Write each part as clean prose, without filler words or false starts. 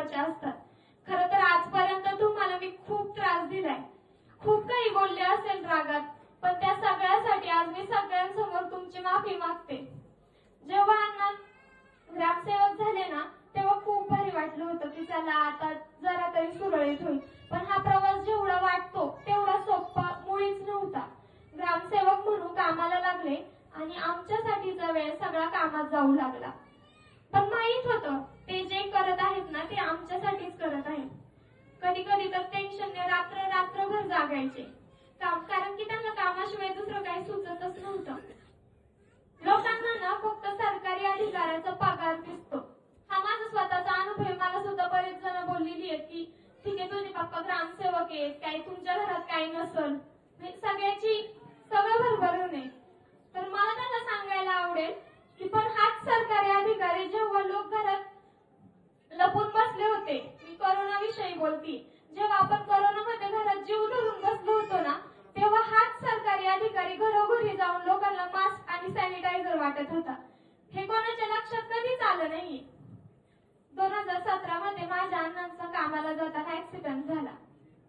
महत्त्वाच्या असतात। खरं तर आजपर्यंत तुम्हाला मी खूप त्रास दिलाय, खूप काही बोलले असेल रागात, पण त्या सगळ्यासाठी आज मी सगळ्यांसमोर तुमची माफी मागते। जेव्हा अण्णा ग्रामसेवक झाले ना, तेव्हा खूप भारी वाटलं होतं की चला आता जरा तरी सुरळीत होईल, पण हा प्रवास जेवढा वाटतो तेवढा सोपा मुळीच नव्हता। ग्रामसेवक म्हणून कामाला लागले आणि आमच्यासाठीचा वेळ सगळा कामात जाऊ लागला, पण माहित होतं ते जे करत आहेत ना ते आमच्यासाठीच करत आहेत। कधी कधी तर टेन्शनने रात्रभर जागायचे कारण की त्यांना कामाशिवाय दुसरं काही सुचतच नव्हतं। लोकांना ना फक्त सरकारी अधिकाऱ्याचा पगार दिसतो, हा माझा स्वतःचा अनुभव। मला सुद्धा बरेच जण बोललेली आहेत की ठीक आहे तुझे पप्पा ग्रामसेवक आहेत, काही तुमच्या घरात काही नसल, सगळ्याची सगळं भरभरून आहे। तर मला त्यांना सांगायला आवडेल की पण हाच सरकारी अधिकारी जेव्हा लोक घरात लपून बसले होते, मी कोरोना विषयी बोलती, जेव्हा आपण कोरोनामध्ये घरात जीव धरून बसलो होतो ना, तेव्हा हाच सरकारी अधिकारी घरोघरी जाऊन लोकांना मास्क आणि सॅनिटायझर वाटत होता। हे कोणाच्या लक्षात कधीच आलं नाही। 2017 मध्ये माझ्या अण्णांचा कामाला जाताना ऍक्सिडेंट झाला,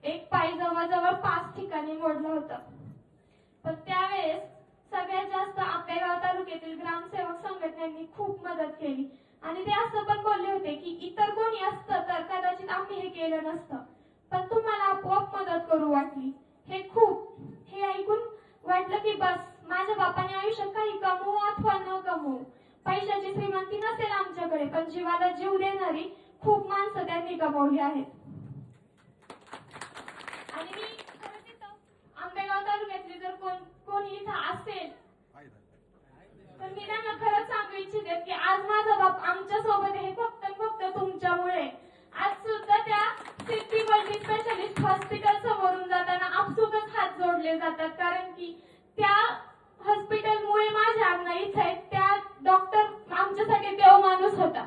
एक पाय जवळजवळ 5 ठिकाणी मोडलं होतं। पण त्यावेळेस सगळ्यात जास्त आंबेगाव तालुक्यातील ग्रामसेवक संघटनेने खूप मदत केली आणि ते असं पण बोलले होते की इतर कोणी असतं तर कदाचित आम्ही हे केलं नसतं, पण तुम्हाला आपोआप मदत करू वाटली। हे ऐकून वाटलं की बस माझ्या बापाने आयुष्यात काही कमवू अथवा न कमवू, पैशाची श्रीमंती नसेल आमच्याकडे, पण जीवाला जीव देणारी खूप माणसं त्यांनी कमवली आहेत। आणि मी खरंच इथं आंबेगाव तालुक्यातली जर कोणी इथं असेल तर मी त्यांना खरंच सांगू इच्छिते की आज माझा बाप आमच्या सोबत आहे फक्त तुमच्यामुळे। आज सुद्धा त्या सिटी मल्टी स्पेशालिस्ट हॉस्पिटल समोरून जाताना आपसुकच हात जोडले जातात, कारण की त्या हॉस्पिटलमुळे माझ्या अण्णा इथे आहेत। त्या डॉक्टर आमच्यासाठी देव माणूस होता,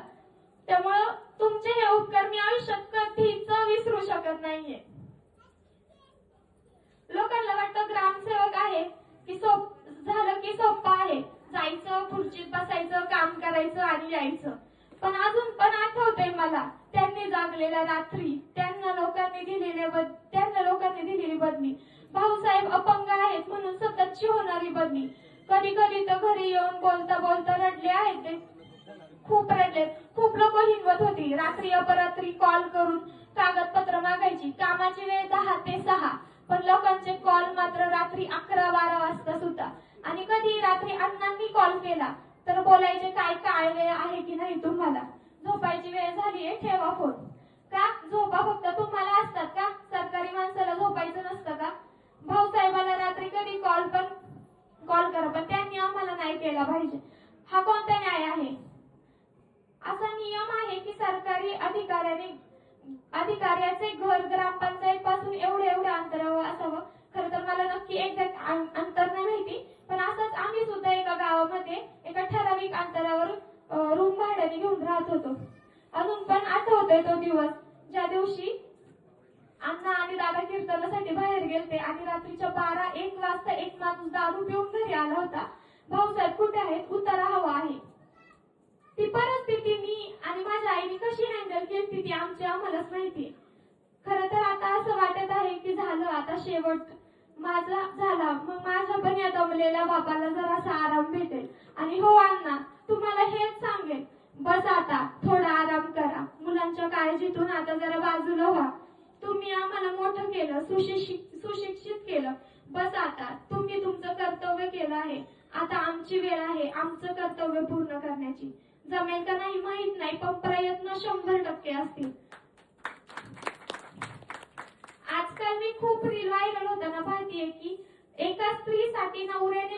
त्यामुळे तुमचे हे उपकार मी आयुष्यात कधीच विसरू शकत नाहीये। लोकांना वाटतं ग्रामसेवक आहे की झालं की सोपं आहे, जायचं खुर्चीत बसायचं काम करायचं आणि यायचं, पण अजून पण आठवतंय मला त्यांनी जागलेल्या रात्री, त्यांना लोकांनी दिलेली बदली। भाऊसाहेब अपंग आहेत म्हणून सततची होणारी बदली, कधी कधी तर घरी येऊन बोलता बोलता रडले आहेत ते, खूप रडले। खूप लोक हिंमत होती, रात्री अपरात्री कॉल करून कागदपत्र मागायची, कामाची वेळ 10 ते 6, पण लोकांचे कॉल मात्र रात्री 11-12 वाजता सुद्धा। आणि कधी रात्री अण्णांनी कॉल केला तर बोलायचे काय वेळ आहे की नाही तुम्हाला, झोपायची वेळ झालीये ठेवा फोन। का झोपा फक्त तुम्हाला असतात का, सरकारी माणसाला झोपायचं नसतं का? भाऊसाहेबाला रात्री कधी कॉल करा, पण त्यांनी आम्हाला नाही केला पाहिजे, हा कोणता न्याय आहे? असा नियम आहे की सरकारी अधिकाऱ्याचे घर ग्रामपंचायत पासून एवढ्या अंतरावर असावं। खरं तर मला नक्की एक्झॅक्ट अंतर नाही माहिती, पण असंच आम्ही सुद्धा एका गावामध्ये एका ठराविक अंतरावर रूम भाड्याने घेऊन राहत होतो। अजून पण आठवतोय तो दिवस, ज्या दिवशी अण्णा आणि दादा कीर्तनासाठी बाहेर गेलते आणि रात्रीच्या 12-1 वाजता एक माणूस दारू पिऊन घरी आला होता। भाऊसाहेब कुठे आहेत, उतारा हवा आहे। ती परिस्थिती मी आणि माझ्या आईने कशी हँडल केली ती आम्हालाच माहिती। खरं तर आता असं वाटत आहे की झालं आता शेवट माझा झाला, मग माझ्या पण या दमलेल्या बापाला जरासा आराम भेटेल। आणि हो अण्णा, तुम्हाला हेच सांगेन, बस आता थोडा आराम करा, मुलांच्या काळजीतून आता जरा बाजूला व्हा। तुम्ही आम्हाला मोठं केलं, सुशिक्षित केलं, बस आता तुम्ही तुमचं कर्तव्य केलं आहे, आता आमची वेळ आहे आमचं कर्तव्य पूर्ण करण्याची। जमेल का नाही माहित नाही, पण प्रयत्न 100% असतील। आजकाल मी खूप रील व्हायरल होताना पाहतीये की एका स्त्रीसाठी नवऱ्याने